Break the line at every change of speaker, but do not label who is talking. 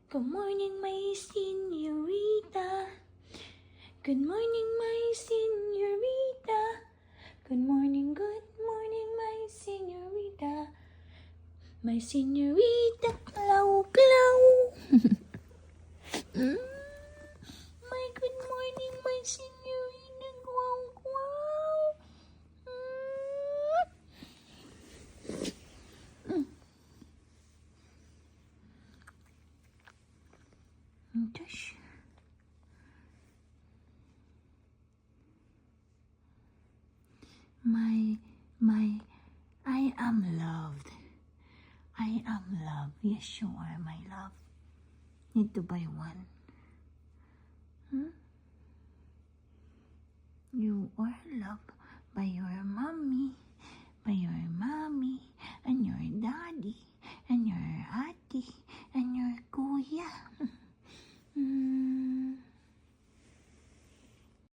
Good morning, my señorita. Good morning, my señorita. Good morning, my señorita. My señorita, claw, claw. My good morning, my señorita, guaw, guaw. Tush. I am loved. I am loved. Yes, you are my love. Need to buy one. You are loved by your mommy, and your daddy, and your auntie,